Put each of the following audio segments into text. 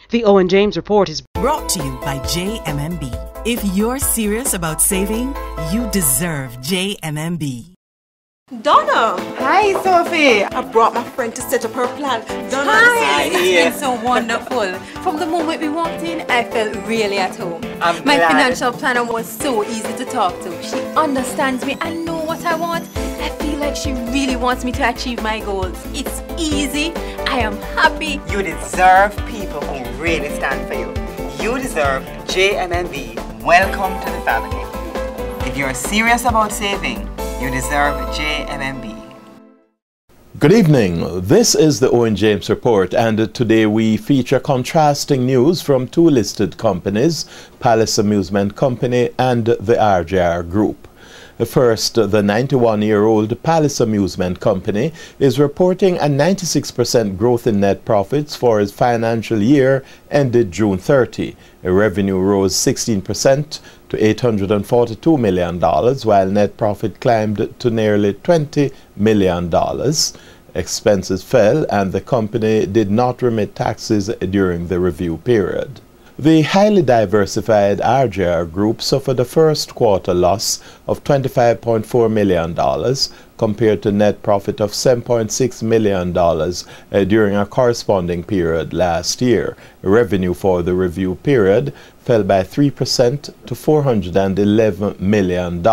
The Owen James Report is brought to you by JMMB. If you're serious about saving, you deserve JMMB. Donna! Hi, Sophie! I brought my friend to set up her plan. Donna, Hi! It's been so wonderful. From the moment we walked in, I felt really at home. My financial planner was so easy to talk to. She understands me and knows what I want. I feel like she really wants me to achieve my goals. It's easy. I am happy. You deserve people who really stand for you. You deserve JMMB. Welcome to the family. If you're serious about saving, you deserve JMMB. Good evening. This is the Owen James Report, and today we feature contrasting news from two listed companies, Palace Amusement Company and the RJR Group. First, the 91-year-old Palace Amusement Company is reporting a 96% growth in net profits for its financial year ended June 30. Revenue rose 16% to $842 million, while net profit climbed to nearly $20 million. Expenses fell, and the company did not remit taxes during the review period. The highly diversified RJR Group suffered a first quarter loss of $25.4 million compared to net profit of $7.6 million during a corresponding period last year. Revenue for the review period fell by 3% to $411 million.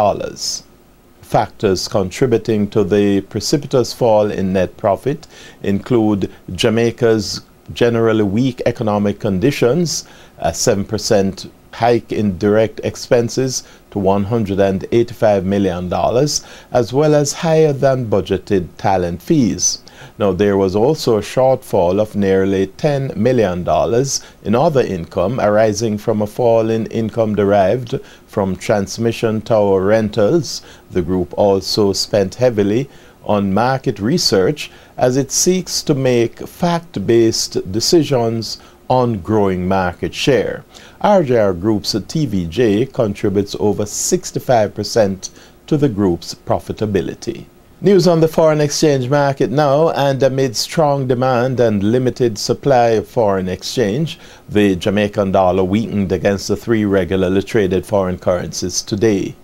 Factors contributing to the precipitous fall in net profit include Jamaica's generally weak economic conditions, a 7% hike in direct expenses to $185 million, as well as higher than budgeted talent fees. Now, there was also a shortfall of nearly $10 million in other income arising from a fall in income derived from transmission tower rentals. The group also spent heavily on market research as it seeks to make fact-based decisions on growing market share. RJR Group's TVJ contributes over 65% to the group's profitability. News on the foreign exchange market now, and amid strong demand and limited supply of foreign exchange, the Jamaican dollar weakened against the three regularly traded foreign currencies today.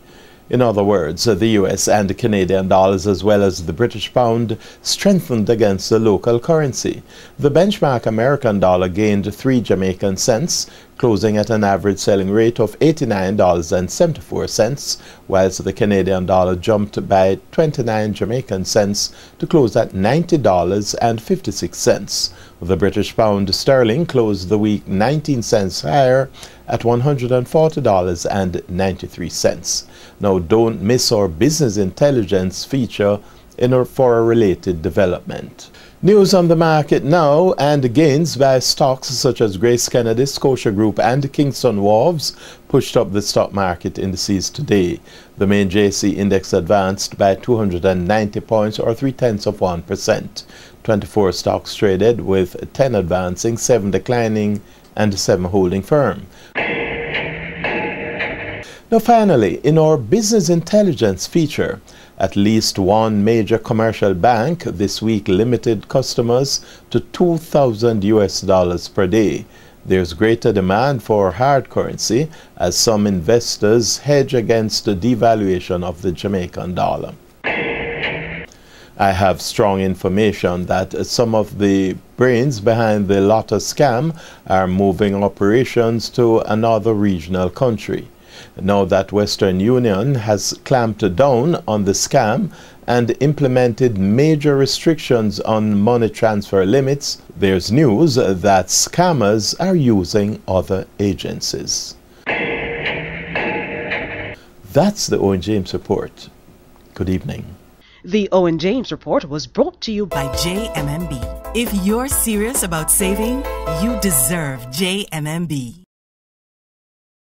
In other words, the US and the Canadian dollars as well as the British pound strengthened against the local currency. The benchmark American dollar gained 3 Jamaican cents, closing at an average selling rate of $89.74, whilst the Canadian dollar jumped by 29 Jamaican cents to close at $90.56. The British pound sterling closed the week 19 cents higher at $140.93. Now, don't miss our business intelligence feature for a related development. News on the market now, and gains by stocks such as Grace Kennedy, Scotia Group and Kingston Wharves pushed up the stock market indices today. The main JC index advanced by 290 points or 0.3%. 24 stocks traded, with 10 advancing, 7 declining and 7 holding firm. Now finally, in our business intelligence feature, at least one major commercial bank this week limited customers to $2,000 per day. There's greater demand for hard currency as some investors hedge against the devaluation of the Jamaican dollar. I have strong information that some of the brains behind the Lotta scam are moving operations to another regional country. Now that Western Union has clamped down on the scam and implemented major restrictions on money transfer limits, there's news that scammers are using other agencies. That's the Owen James Report. Good evening. The Owen James Report was brought to you by JMMB. If you're serious about saving, you deserve JMMB.